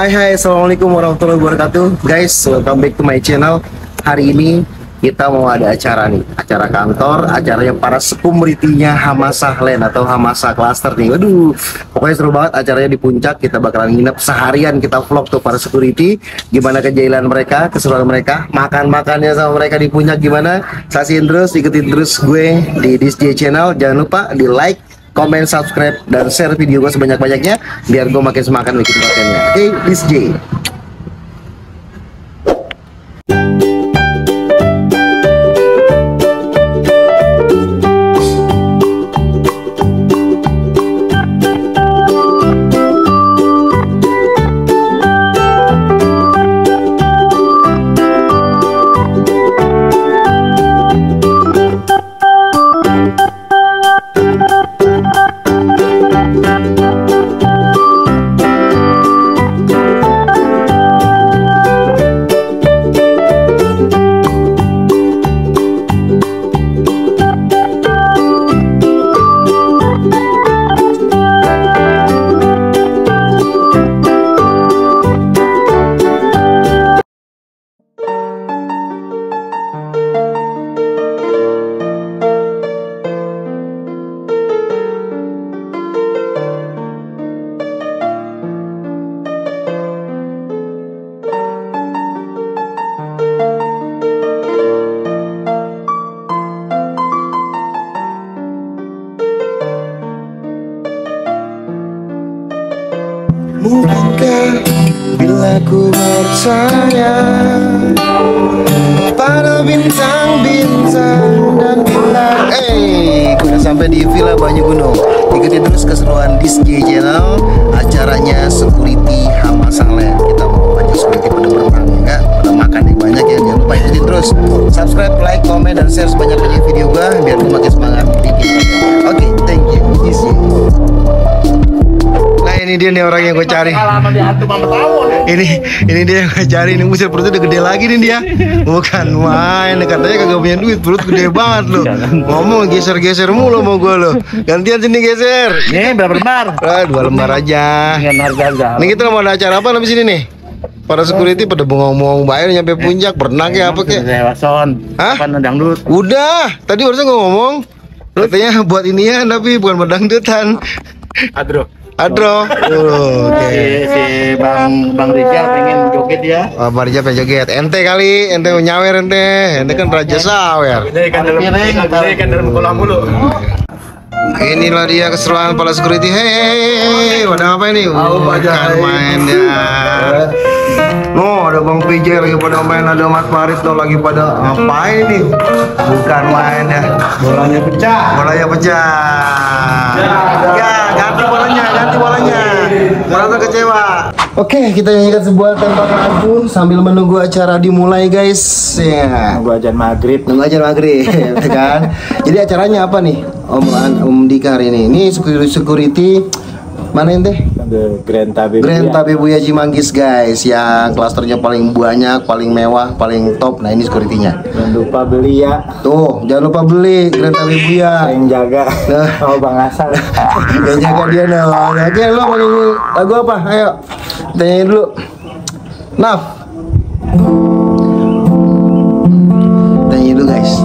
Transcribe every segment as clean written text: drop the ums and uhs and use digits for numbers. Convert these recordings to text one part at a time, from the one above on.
Hai, assalamualaikum warahmatullahi wabarakatuh. Guys, welcome back to my channel. Hari ini kita mau ada acara nih, acara kantor, acaranya para security-nya Hamasa Land atau Hamasa Cluster nih. Waduh, pokoknya seru banget acaranya di puncak. Kita bakalan nginep seharian, kita vlog tuh para security, gimana kejailan mereka, keseruan mereka, makan-makannya sama mereka di puncak gimana. Saksiin terus, ikutin terus gue di DisJ Channel. Jangan lupa di like, komen, subscribe, dan share video gue sebanyak-banyaknya biar gue makin semangat bikin kontennya. Oke, DisJ. Mungkinkah bila ku percaya pada bintang-bintang dan bintang. Udah sampai di Villa Banyu Gunung. Ikuti terus keseruan DisJ Channel. Acaranya security Hamasa Land. Kita mau ajak security pada berenang, enggak? Pada makan yang banyak ya. Jangan lupa ikuti terus. Subscribe, like, komen, dan share sebanyak-banyaknya video gua biar gua makin semangat bikin konten. Oke, thank you. DisJ. Nah, ini dia nih orang yang gue cari. Ini dia yang gue cari. Ini musir perutnya udah gede lagi nih dia. Bukan main, katanya kagak punya duit, perut gede banget loh. Ngomong geser-geser mulu mau gue loh. Gantian sini geser. Nih berapa lembar? 2 lembar aja. Ini kita mau ada acara apa di sini nih? Para security pada bengong-bengong bayar nyampe puncak, berenang kayak apa kayak? Hah? Dangdut. Udah, tadi barusan gue ngomong. Katanya buat inian tapi bukan berdangdutan. Adro, oke. Si Bang Rizal pengen joget ya. Oh, Bang Rizal pengen joget. Ente kali, ente mau nyawer ente. Ente kan raja sawer. Ini kan dalam kolam mulu. Inilah dia keseruan para security. Hei, pada apa ini? Bukan main ya. No, ada Bang PJ lagi pada main, ada Mas Farid tuh lagi pada apa ini? Bukan main ya. Bolanya pecah. Ya, ganti bolanya. Merasa kecewa. Oke, kita nyanyikan sebuah tembakan lagu sambil menunggu acara dimulai, guys. Ya. Nunggu ajan maghrib, kan? Jadi acaranya apa nih, Om Dika hari ini? Ini security mana ente? Grand Tabebuya Cimanggis, guys, yang klasternya paling banyak, paling mewah, paling top. Nah, ini security-nya. Jangan lupa beli ya. Tuh, jangan lupa beli Grand Tabebuya. Yang jaga. Oh, Bang Asal. Yang jaga dia nah. Oke, lo mau nyanyi lagu apa? Ayo, tanyain dulu. Naf. Tanyain dulu, guys.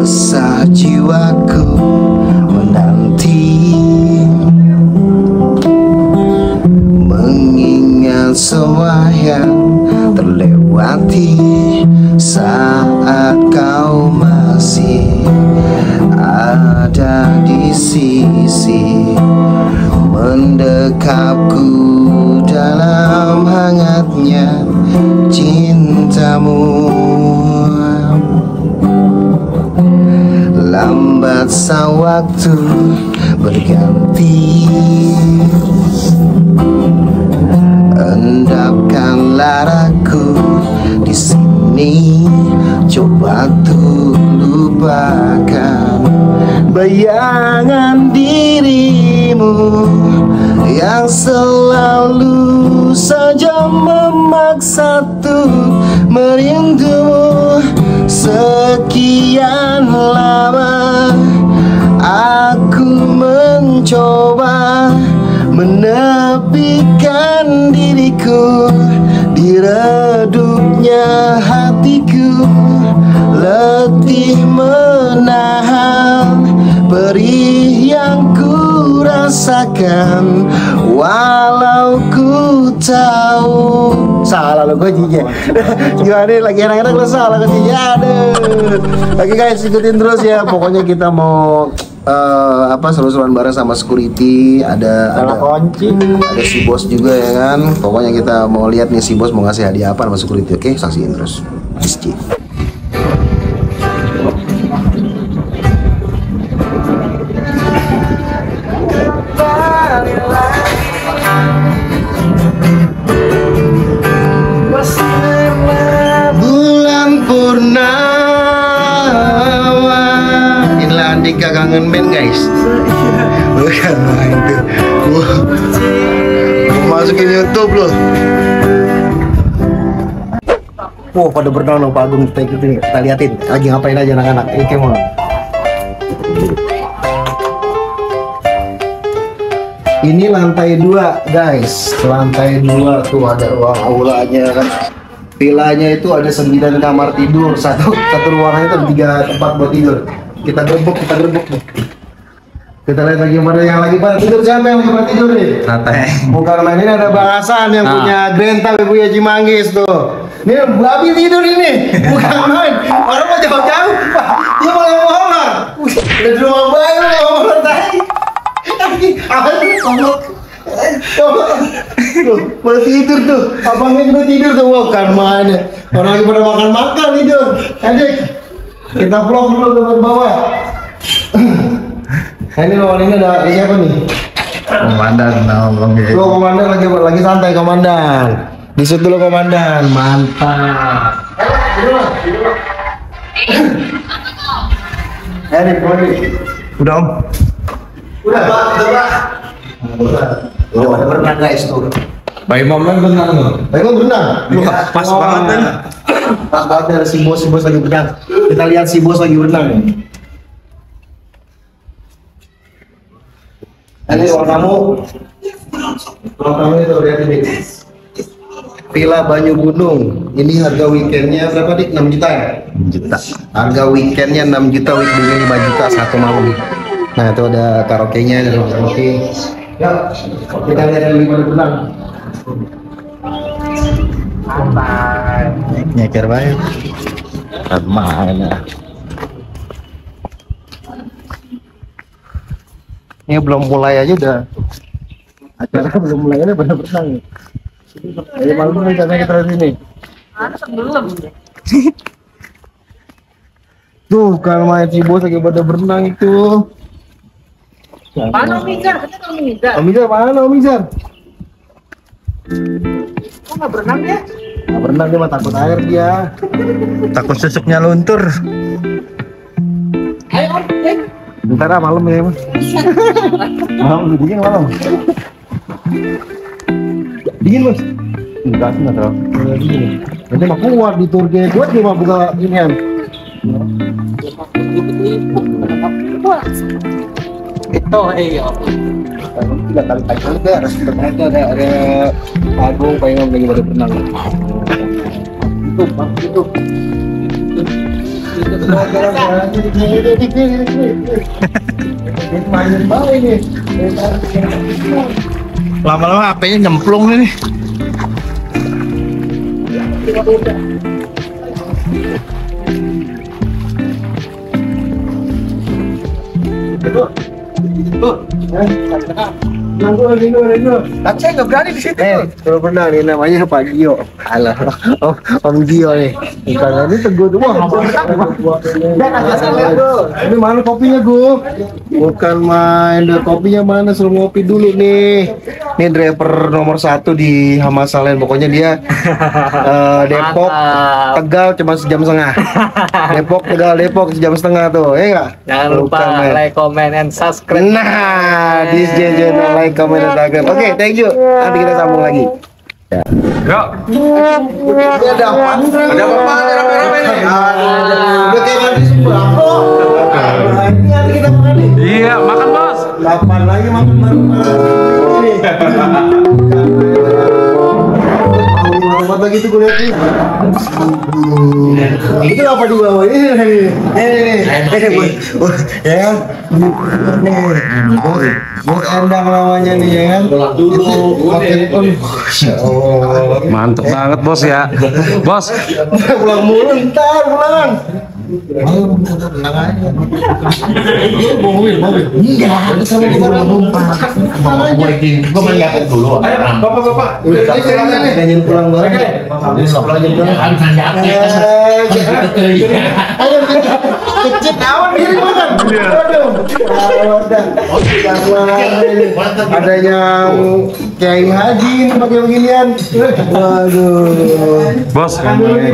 Resah jiwaku menanti, mengingat semua yang terlewati saat kau masih ada di sisi, mendekapku dalam hangatnya cintamu. Lambat sang waktu berganti, endapkanlah ragu di sini, coba tuh lupakan bayangan dirimu yang selalu saja memaksa tuh merindumu. Sekian lama aku mencoba menepikan diriku di redupnya hatiku, letih menahan perih yang ku rasakan, walau ku tahu. Salah lo gue juga. Gimana nih, lagi enak-enak lo salah gue juga. Aduh. Oke guys, ikutin terus ya. Pokoknya kita mau seru-seruan bareng sama security, ada kunci, ada si bos juga ya kan. Pokoknya kita mau lihat nih si bos mau ngasih hadiah apa sama security. Oke, saksiin terus. SC. Bulan purnama. Inilah Andika kangen band guys. Bukan main tuh. Gua masukin YouTube loh. Wow, pada berenang loh Pak Agung, kita liatin lagi ngapain aja anak-anak. Ini kemana? Ini lantai 2 guys, lantai 2 tuh ada ruang aulanya kan. Villanya itu ada 9 kamar tidur, satu ruangan itu ada 3 tempat buat tidur. Kita gerbek nih. Kita lihat lagi mana yang lagi pada tidur, siapa yang lagi pada tidur nih? Santai. Bukan main, ini ada Bang Hasan yang punya Grenta Ibu ya Cimanggis tuh. Nih babi tidur ini, bukan main. Orang mau jauh-jauh, Pak. Dia mau ngomong. Udah di rumah bayi mau ngomong tadi. Tuh, pada tidur tuh, abangnya juga tidur tuh, wah kan main ya. Orang lagi pada makan tidur. Adik, kita vlog dulu ke bawah. Ini lawan ini ada siapa nih? Komandan nongkrong ya. Lo komandan lagi santai komandan. Disut dulu komandan, mantap. Nih, udah om. Udah pada berenang guys tuh. Bayi momen berenang loh. Berenang. Pas banget kan? Pas banget ada si bos lagi berenang. Kita lihat si bos lagi berenang. Ini ruang tamu itu lihat ini. Villa Banyu Gunung. Ini harga weekendnya berapa dik? 6 juta ya? 6 juta. Harga weekendnya 6 juta, weekday 5 juta satu malam. Nah itu ada karaoke-nya, ada karaoke. Ya, kita lihat dulu gimana berenang. Nyeker banget. Mana? Ini belum mulai aja udah. Acara belum mulai aja pada berenang. Jadi malam ini kita di sini. Belum. Tuh kalau main si bos lagi pada berenang itu. Mana Omizar? Katanya Omizar. Omizar mana Omizar? Kok nggak berenang ya? Nggak berenang dia mah takut air dia. Takut susuknya luntur. Ayo Om, Bentar ah malam ya mas. Malam dingin malam. Dingin mas. Enggak sih nggak terlalu dingin. Nanti mah kuat di Turki kuat dia mah buka inian. Itu iya. 3 kali pakai udah ada Agung pengen lagi pada berenang. Itu. Mainin bau ini. Lama-lama HP-nya nyemplung nih. Aceh nggak berani di situ. Kalau pernah nih namanya Pak Gio. Alah, Om Gio nih. Bukan ini teguh tuh. Wah, ini mana kopinya Gu? Bukan main, kopinya mana? Suruh ngopi dulu nih. Ini driver nomor 1 di Hamasalen. Pokoknya dia Depok, Tegal cuma sejam setengah. Depok, Tegal, Depok sejam setengah tuh. Ya nggak? Jangan lupa like, comment, and subscribe. Nah, this JJ like, comment, dan subscribe. Oke, thank you. Nanti kita sambung lagi. Ya. Yuk. Ini ada apa? Ada apa? Ada rame-rame nih. Udah kayak nanti sembako. Ini nanti kita makan nih. Iya, makan bos. Kapan lagi makan bareng-bareng ini? Mau lagi tuh gue lihat nih. Itu apa di bawah ini? Ya kan? Bos Endang namanya nih ya kan? Mantap banget bos ya. Bos. Pulang mulu, ntar pulang. Mobil. Enggak, sama kita numpang. Gue main lihat dulu. Bapak. Pengen pulang bareng. Kecil awan diri makan. Ada yang Kiai Haji ini pakai beginian. Waduh. Bos,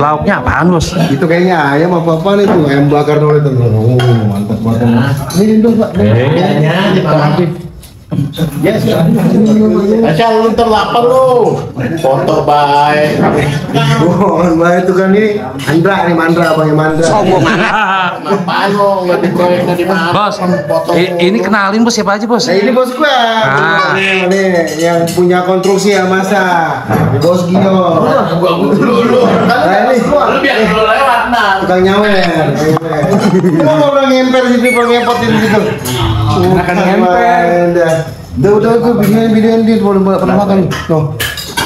lauknya apaan bos? Itu kayaknya ayam apa nih tuh? Ayam bakar dulu itu. Mantap banget. Ini dong Pak. Yes. Asal lu terlapar lu. Foto baik. Bohong banget itu kan ini Mandra Bang Mandra. Sombong amat. Apaan lu? Enggak diproyek di mana? Bos, ini kenalin bos siapa aja bos? Nah ini bos gua. Nih yang punya konstruksi ya masa. Bos Gino. Gua dulu. Nah ini Lu biar lu lewat nah. tukang nyawer. Mau orang ngemper situ, orang ngepot gitu. Makan ngemper. Udah gue videoin dia pernah makan. Tuh.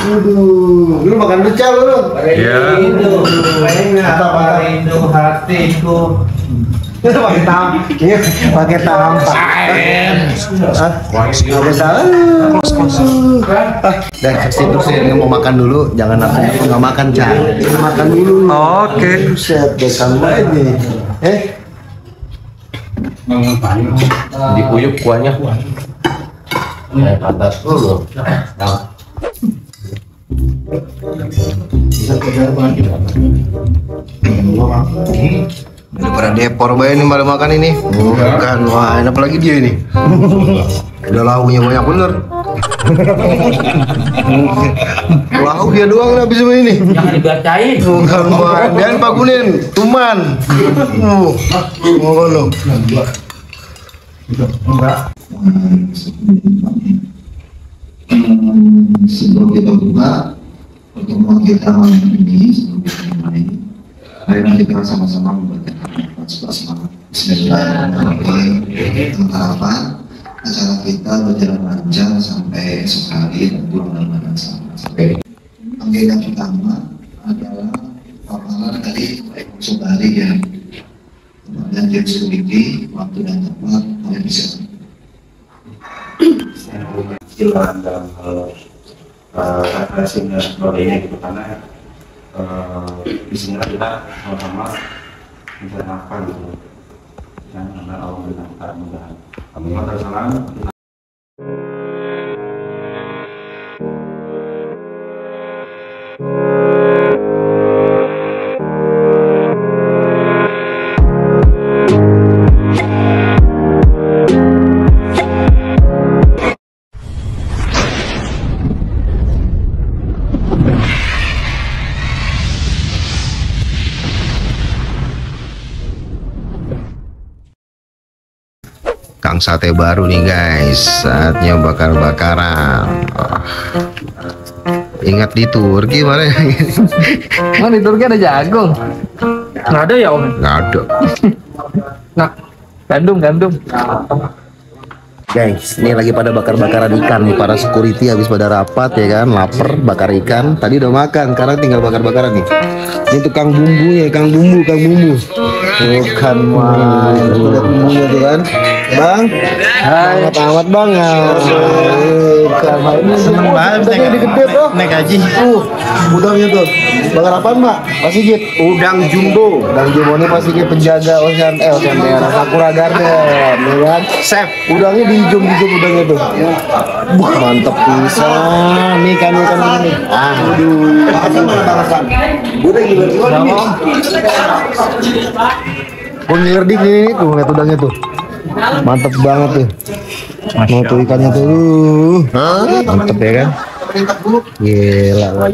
Aduh, lu makan becak lu. Iya. Rindu hatiku. Pakai tampar. Dan kasih terus yang mau makan dulu, jangan aku nggak makan Cak. Makan dulu. Oke. Buset, dekan ini. Dikuyup kuahnya. Pantas dulu. Daripada depor bae nih malah makan ini. Bukan, wah enak lagi dia ini. Udah lauknya banyak bener. Lauk dia doang habis semua ini. Jangan dibacain. Bukan, wah dan Pak Gunin, tuman. Mau lo. Sebelum kita buka pertemuan kita malam ini, sebelum kita mulai, mari kita sama-sama membaca semangat. Bismillahirrahmanirrahim. Harapan acara kita berjalan lancar sampai esok hari dan mudah-mudahan sampai. Agenda pertama adalah paparan dari Pak Sobari ya. Kemudian James Kuliti, waktu dan tempat oleh bisa. Kecilan dalam hal represinya sebagainya gitu karena di sini kita sama-sama mencernahkan gitu yang karena Allah dengan mudah-mudahan kami tersalah. Kang sate baru nih guys, saatnya bakar-bakaran. Ingat di Turki mana? Mana di Turki ada jagung? Nggak ada ya om? Nggak ada. Nah, gandum. Guys, ini lagi pada bakar-bakaran ikan nih para security habis pada rapat ya kan, lapar bakar ikan. Tadi udah makan, sekarang tinggal bakar-bakaran nih. Ini tukang bumbu ya, Kang bumbu. Bukan mah, lihat bumbunya tuh kan, Bang. Amat bang ya. Bukan mah, ini seneng banget. Tadi gede tuh. Naik haji. Udangnya tuh. Bakar apaan Mbak? Pak Sigit. Udang jumbo. Udang jumbo ini Pak Sigit penjaga Ocean Daerah Sakura Garden, ya kan? Chef, udangnya dijum udangnya tuh. Mantep pisan. Nih kan ini. Aduh. Udah gila. Gue ngerdik nih tuh ngeliat udangnya tuh. Mantep banget tuh. Mau tuh ikannya tuh. Mantep ya kan? Gila.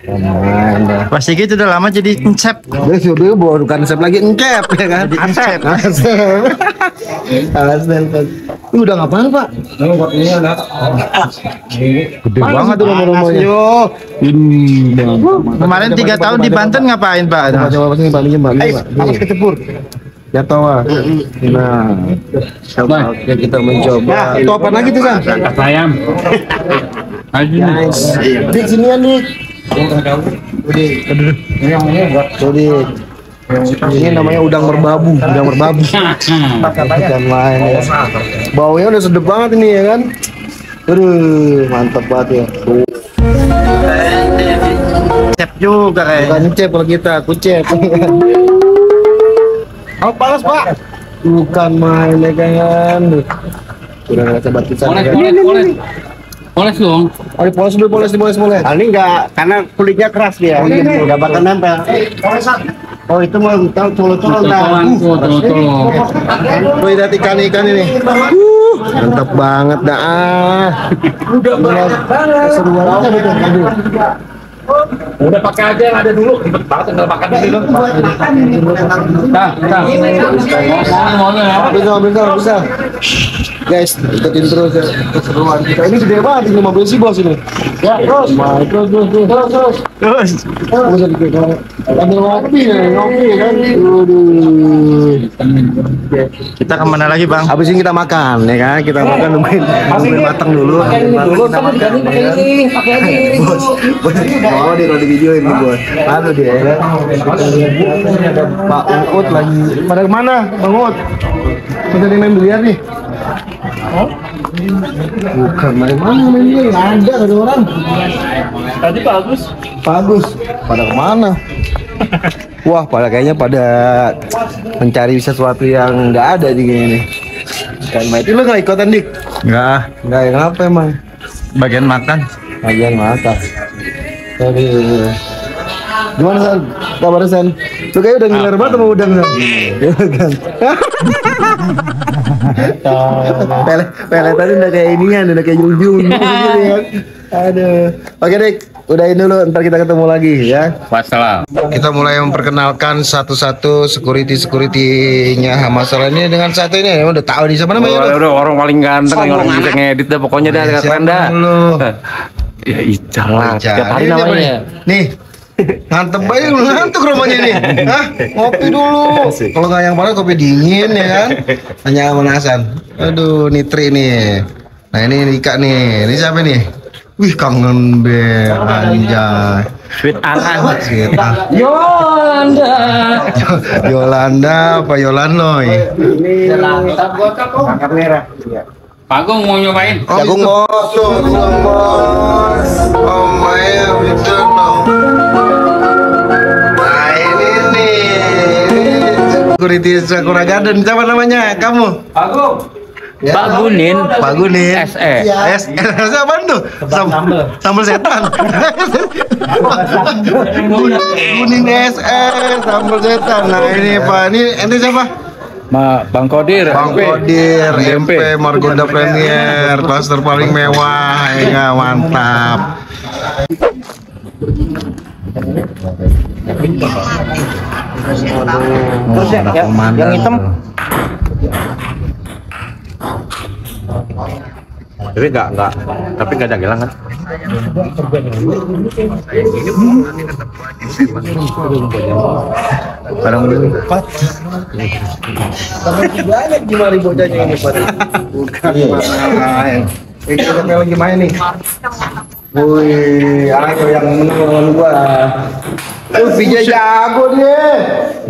Main dah. Pas gitu udah lama jadi encep. Dia bukan Asep lagi, encep ya kan? Asep. Asep. Ini udah ngapain Pak? Gede banget tuh rumah-rumahnya. Kemarin 3 tahun di Banten ngapain Pak? Coba sini Pak, minjem Pak. Awas kecepur. Jatuh Pak. Nah, coba oke kita mencoba. Itu apa lagi tuh San? Ayam. Nice. Dik sinian Dik. Dik. Ini namanya udang merbabu, Bukan main ya. Baunya udah sedep banget ini ya kan. Aduh, mantap banget ya. Cep juga Bukan kayaknya. cep kalau kita, kucep. Oh panas Pak. Bukan main ya kan. Udah nggak coba pisah. Poles dong. Oh, dipoles dulu, poles. Ini enggak karena kulitnya keras dia. Enggak bakal nempel. Oh itu mau tolong dah. Wih, lihat ikan ini. Mantap banget dah. Seru banget betul. Udah pakai aja yang ada dulu. Ribet banget tinggal makan dulu. Bisa. Guys, ikutin terus ya keseruan kita. Ini gede banget ini mobil si bos ini. Ya, terus. Terus. Bisa dikit kalau ambil ngopi kan. Aduh. Kita kemana lagi Bang? Habis ini kita makan ya kan. Kita makan nungguin matang dulu. Oh, di video ini bos. Aduh dia. Pak Uut lagi. Pada kemana, Bang Uut? Kita main biliar nih. Bukan main biliar. Nggak ada orang. Tadi Pak Agus. Pada kemana? Wah, kayaknya pada mencari sesuatu yang nggak ada di sini. Kan main. Lu nggak ikutan Dik? Enggak, Nggak, kenapa emang? bagian makan. Bagian makan. Aduh. Gimana San? Kabar San? Lu kayak udah ngiler banget sama udang San? Iya kan? Pele tadi udah kayak inian, udah kayak jungjung gitu kan? Aduh. Oke Dik, udahin dulu, ntar kita ketemu lagi ya. Wassalam. Kita mulai memperkenalkan satu-satu security-nya Hamasal ini dengan satu ini. Udah tahu di siapa namanya? Udah orang paling ganteng yang orang bisa ngedit dah pokoknya dah Siapa keren dah. lu? Ya Ical lah. Ical. Tiap hari Ini siapa namanya. Nih, ngantuk banget, ngantuk rumahnya nih. Hah? Ngopi dulu. Kalau nggak yang paling kopi dingin ya kan? Hanya manasan. Aduh, Nitri nih. Nah ini Rika nih. Ini siapa nih? Wih kangen be, anjay. Sweet Anan. Sweet ah. Yolanda. Yolanda apa Yolanoy? Pagung mau nyobain? Jagung bos, oh my Nah ini nih, security Sakura Garden, siapa namanya? Kamu? Pagung. Ya. Pak Gunin. Pak Gunin. SE. Apa tuh? Sambal setan. Gunin SE, sambal setan. Nah ini Pak, ini siapa? Bang Kodir. Bang Kodir, MP, Margonda Premier, klaster paling mewah, ya mantap. Terus yang hitam Tapi nggak ada gelang kan? Barang dulu. Pat. Tambah banyak gimana bocahnya ini Pak. Bukan main. Kita lagi main nih. Wih, ayo yang menang gua. Vijay jago dia.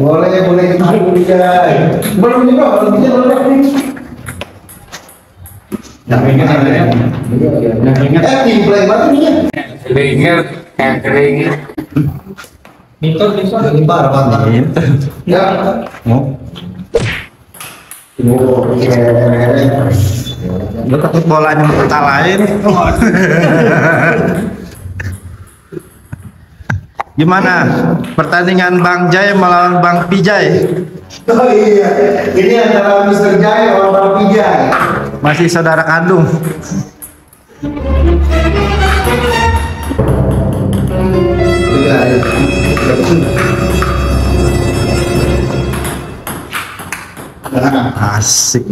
Boleh kita Vijay. Belum nih Pak, belum. Timpleng banget nih. Keringet. Ini parah banget. Ya. Oke. lu takut bolanya kalahin. Gimana pertandingan Bang Jai melawan Bang Pijay? Oh iya, ini antara Mr. Jai sama Bang Pijay. Masih saudara kandung. Asik.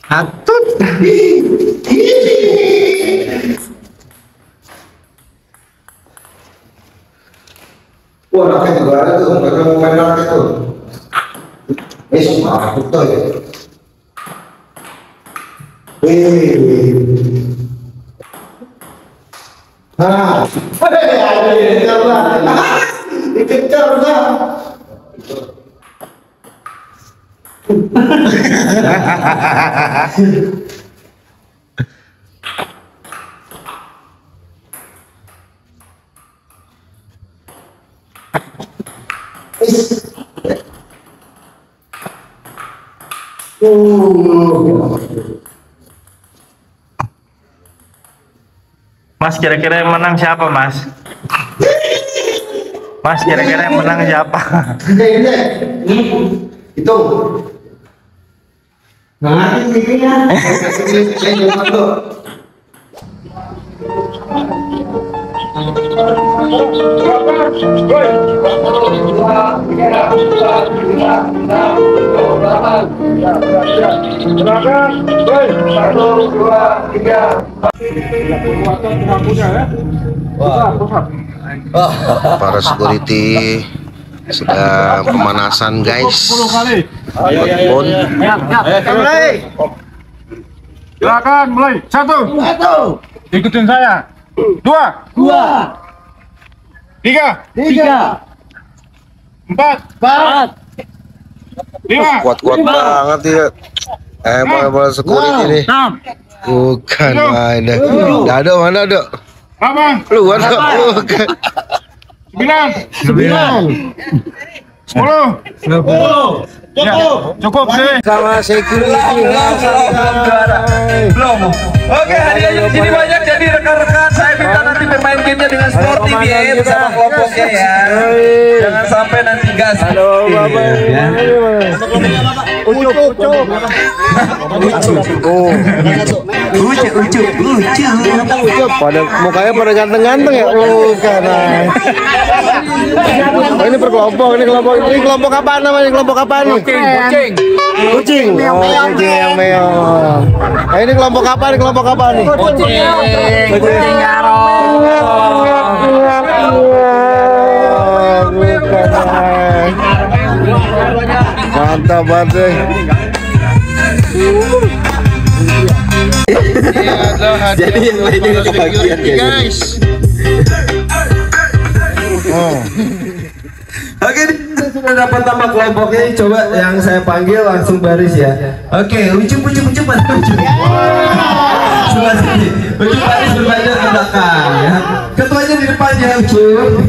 Atut. Wah, raket juga ada tuh, mereka mau main raket tuh. Semua aku tuh ya. Dikejar lah. Mas, kira-kira yang menang siapa, Mas? Mas, kira-kira yang menang siapa? Itu. Nah, ini ya. Para security sedang pemanasan, guys. Pun Silakan mulai. Satu. Ikutin saya. Dua. Tiga. Empat. Lima. kuat-kuat banget ya. Para security nih. Bukan main. Dado mana, Dok? Delapan. Lu ada bukan. Sembilan. 10. Ya, cukup deh. Sama security. Belum. Oke, hadiahnya di sini banyak, jadi rekan-rekan saya minta nanti bermain gamenya dengan sportif ya bersama kelompoknya ya. Jangan sampai nanti gas. Halo, Bapak. Pada mukanya pada ganteng-ganteng ya. Bukan. Ini berkelompok, ini kelompok apa namanya? Kelompok apa nih? Kucing. Oh, kucing yang meong. Nah, ini kelompok apa nih? Kelompok apa nih? Kucing garong. Mantap banget. Jadi yang lainnya kebagian guys. Oke, sudah dapat nama kelompoknya. Coba yang saya panggil langsung baris ya. Oke, ucup. Sebelah sini. Ucup baris berbadan ke belakang ya. Ketuanya di depan ya, Ucup.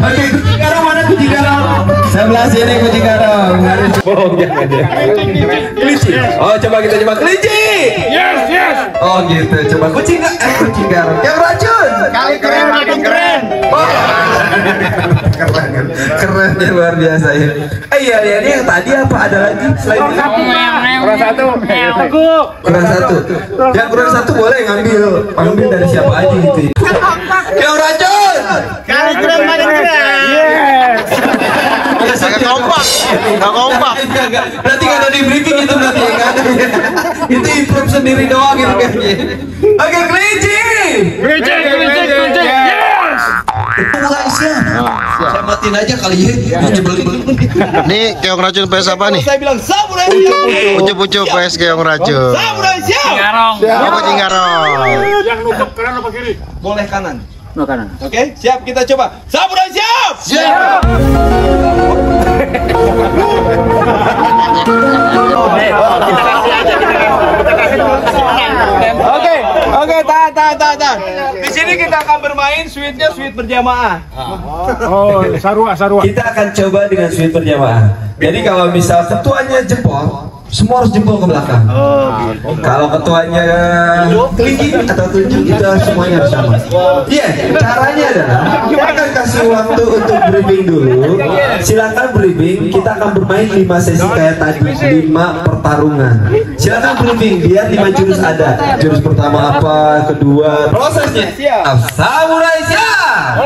Oke, kucing garong mana kucing garong? Sebelah sini kucing garong. Baris. Oh, jangan. Kelinci. Oh, coba kita coba kelinci. Yes. Oh, gitu. Coba kucing garong. Yang racun. Kali keren, makin keren. Keren ya, luar biasa ya. Iya, ini yang tadi apa ada lagi selain itu? Kurang satu. Kurang satu. Yang kurang satu boleh ambil dari siapa aja gitu. Yang racun. Kali keren, makin keren. Nggak kompak. Berarti nggak ada di briefing itu berarti ya kan? Itu improve sendiri doang gitu kayaknya. Oke, kelinci. Yes. Saya matiin aja kali ya. Nih keong racun PS apa nih? Saya bilang samurai. Ucup PS keong racun. Samurai siap. Kucing garong. Yang nusuk kanan apa kiri? Boleh kanan. Oke, siap, kita coba. Samurai siap. Oke, tahan. Di sini kita akan bermain suite berjamaah. Oh, sarua. Kita akan coba dengan suite berjamaah. Jadi kalau misal ketuanya jempol, semua harus jempol ke belakang. Kalau ketuanya kelingking atau tunjuk, kita semuanya harus sama. Iya, caranya adalah kita akan kasih waktu untuk briefing dulu. Silakan briefing. Kita akan bermain 5 sesi kayak tadi, 5 pertarungan. Silakan briefing biar 5 jurus ada. Jurus pertama apa, kedua, prosesnya. Samurai siap.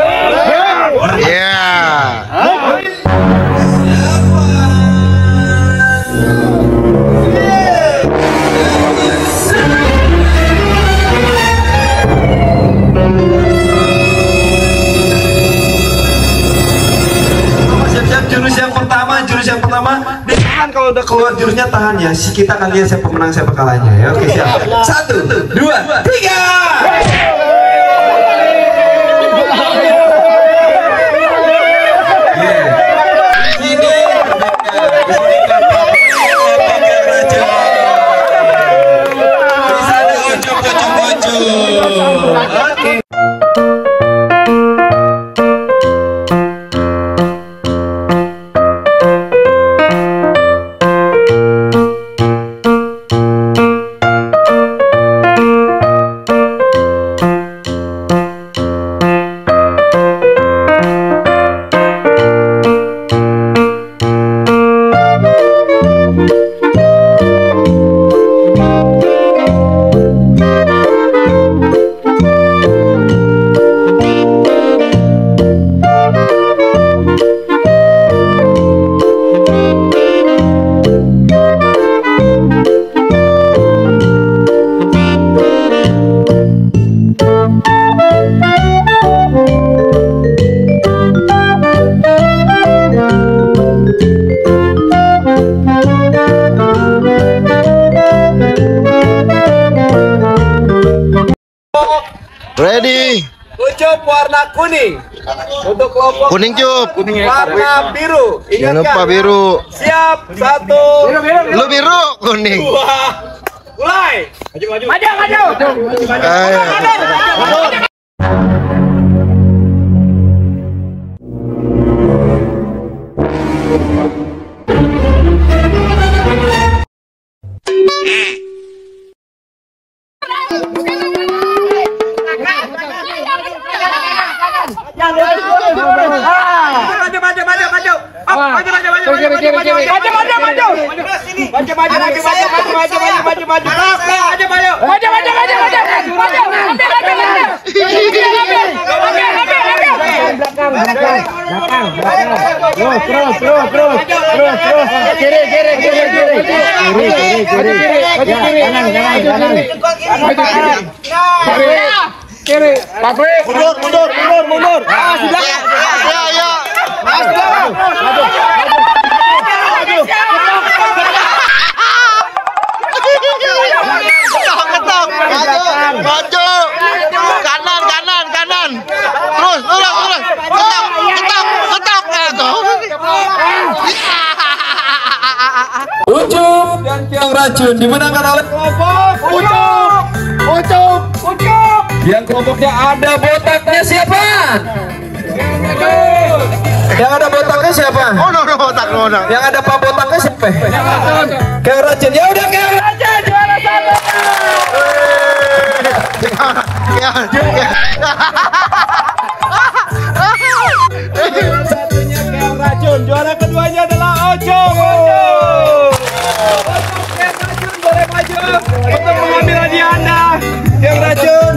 Jurus yang pertama tahan, kalau udah keluar jurusnya tahan ya. Kita akan lihat siapa menang siapa kalahnya ya. Oke, siap. 1, 2, 3. Ready. Ucup warna kuning. Untuk kelompok Kuning, Cup. warna biru. Jangan lupa biru. Siap. 1, Lu biru, kuning. 2, mulai. Mundur. Maju. Kanan. Terus. Ketok. Ucup dan Tiang Racun dimenangkan oleh kelompok Ucup. Yang kelompoknya ada botaknya siapa? Yang ada botaknya siapa? Oh, no, botak. Yang ada pak botaknya siapa? Tiang Racun. Ya udah, Tiang Racun juara 1. Satunya Tiang Racun. Juara keduanya adalah Ucup. Tiang Racun boleh maju untuk mengambil hadiah Anda. Tiang Racun.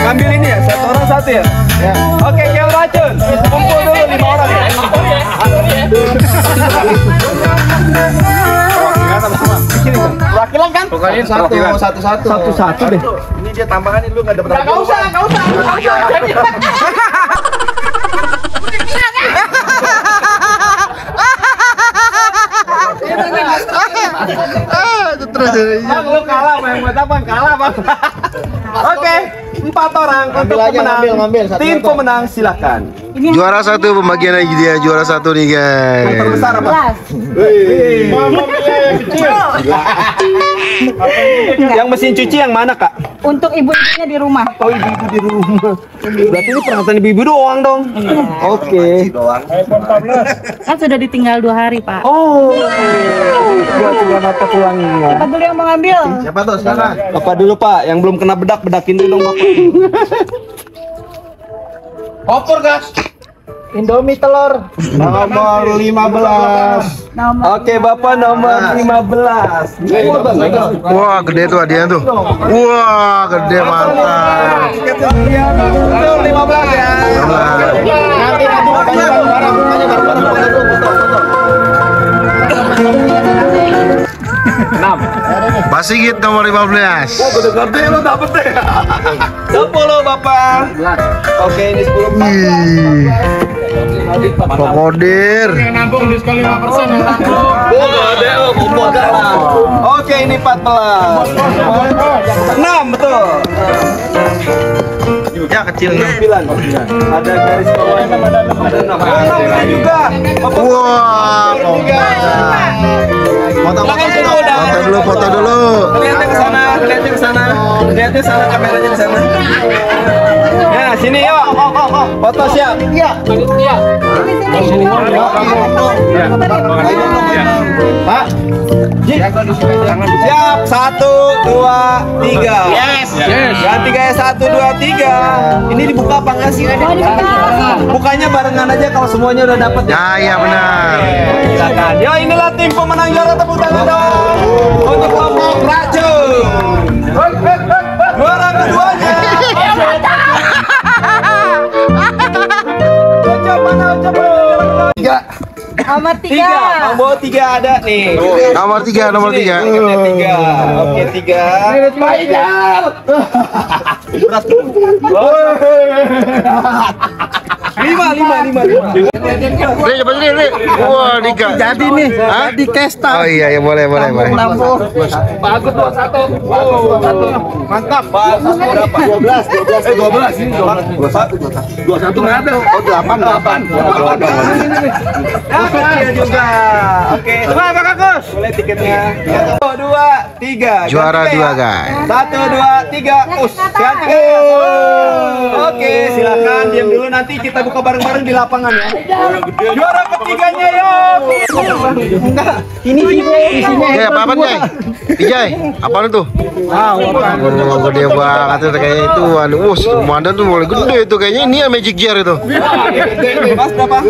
Ngambil ini ya, satu orang satu ya? Oke, Tiang Racun. Kumpul dulu 5 orang ya. Perwakilan kan? Pokoknya satu deh. Ini dia tambahan, lu nggak dapat. Nggak usah. Bang, lu kalah, Bang. Buat apa? Kalah, Bang. Oke, 4 orang untuk pemenang. Tim pemenang silakan. Juara satu pembagian lagi dia, juara satu nih guys. Terbesar apa? Yang mesin cuci yang mana kak? Untuk ibu-ibunya di rumah. Oh ibu-ibu di rumah. Berarti ini peralatan ibu-ibu doang dong. Oke. Kan sudah ditinggal 2 hari, Pak. Oh. Tinggal mata tulangnya. Siapa dulu yang mau ngambil? Siapa tuh sekarang? Bapak dulu pak, yang belum kena bedak, bedakin dulu dong bapak. Opor gas. Indomie telur nomor 15. Oke bapak nomor 15. Wah gede tuh hadiah tuh. Wah gede mantap. 15 ya. Nanti Pak Sigit nomor 15. gede lo dapet deh. 10 bapak. Oke ini 10. Wih, Kodir. Nabung diskon 5% ya. Oke ini 14. 6 betul. Ya kecil nih. 9. Ada garis bawah. Ada 6 juga. Wah, foto dulu. Lihatnya ke sana, lihatnya ke sana. Lihatnya sana kameranya di sana. Nah, sini yuk. Foto siap. Iya. Pak. Siap. 1, 2, 3. Yes. Ganti gaya 1, 2, 3. Ini dibuka apa nggak sih? Bukanya barengan aja kalau semuanya udah dapat ya. Ya benar. Silakan. Yo inilah tim pemenang juara, tepuk tangan dong untuk kelompok Racun. Juara keduanya. Ucap mana ucap? 3. Nomor 3. Bang Bo 3 ada nih. Nomor 3. Oke 3. Berat. 5. Nih coba sini nih. Wah Dika. Jadi nih. Jadi kesta. Oh iya boleh. Bagus 21. Mantap. Bagus berapa? 12 ini 21 nggak ada. Oh 8. Dapat juga. Oke. Coba Pak Kakus. Boleh tiketnya. 1, 2, 3. Juara 2 guys. 1, 2, 3. Ganti. Oke, silakan diam dulu, nanti kita buka bareng-bareng di lapangan ya. Juara ketiganya yuk. Enggak. Ini isinya. Ya apaan Jay? Ijay, apaan itu? Oh, gede banget tuh kayaknya itu. Wah, komandan tuh mulai gede itu kayaknya ini ya Magic Jar itu. Mas berapa?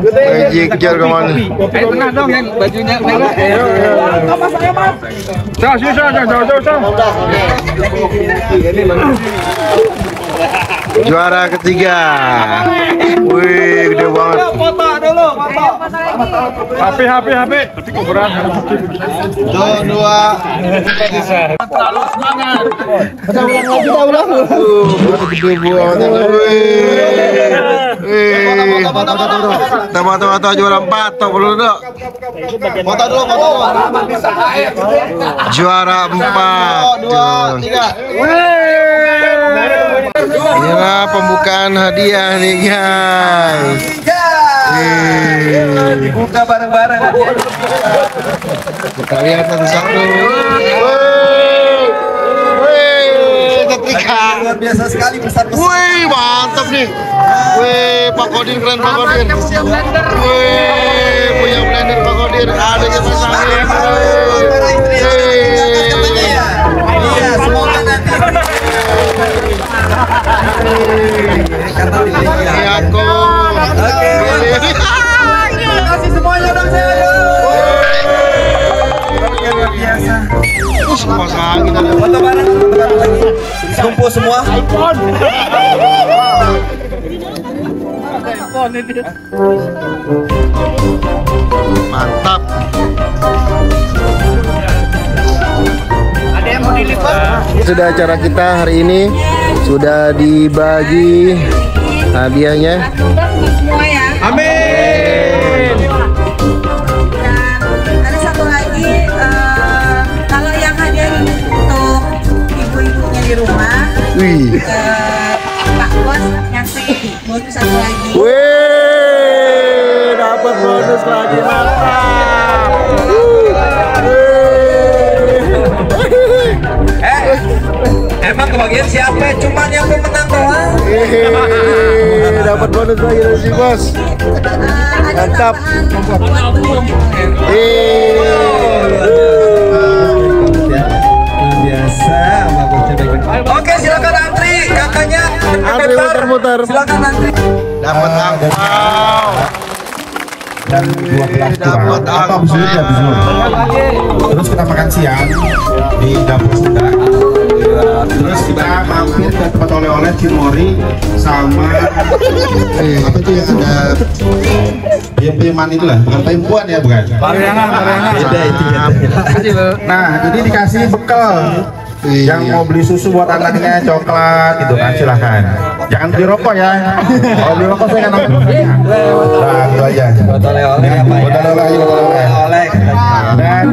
Magic Jar kemana? Tengah dong yang bajunya merah. Apa saya Mas? Juara ketiga. Wih, gede banget. Foto dulu, foto. HP. Tapi kok berat. 2. Terlalu semangat. Gede banget. Wih. Foto juara 4. Foto dulu. Juara 4. 2, 3. Inilah pembukaan hadiah nih guys. Dibuka bareng-bareng. Kita lihat satu-satu. Ketika Luar biasa sekali besar-besar. wih mantap nih. Wih Pak Kodir keren Pak Kodir. Wih punya blender Pak Kodir. Ada yang pasangin. Iya, semoga nanti. Iya kok. Oke. Terima kasih semuanya dong saya. Luar biasa. Pasangin ada. Foto bareng lagi. Kumpul semua. Mantap. Ada yang mau dilipat? Sudah acara kita hari ini sudah dibagi hadiahnya. Semua ya. Amin. Dan ada satu lagi, kalau yang hadiah ini untuk ibu-ibunya di rumah, Wih. Pak Bos ngasih bonus satu lagi. Wih. Dapat bonus lagi, mantap. Emang kebagian siapa? Cuman yang pemenang doang. Dapat bonus lagi dari si bos. Mantap. Biasa. Oke, silakan antri kakaknya. Antri muter-muter. Silakan antri. Dapat angpau. Dan 12 Dapat kurang. Terus kita makan siang di dapur Sunda. Terus kita mampir ke tempat oleh-oleh Cimori sama apa itu yang ada peyem-peyeman itu lah, bukan peyem ya, bukan? Barengan. Beda itu. Nah, ini dikasih bekal. Yang mau beli susu buat anaknya, coklat gitu kan, silahkan. Jangan beli rokok ya. Kalau beli rokok saya kan nah, itu aja. Buat oleh-oleh apa ya? Buat oleh-oleh. Oleh. Dan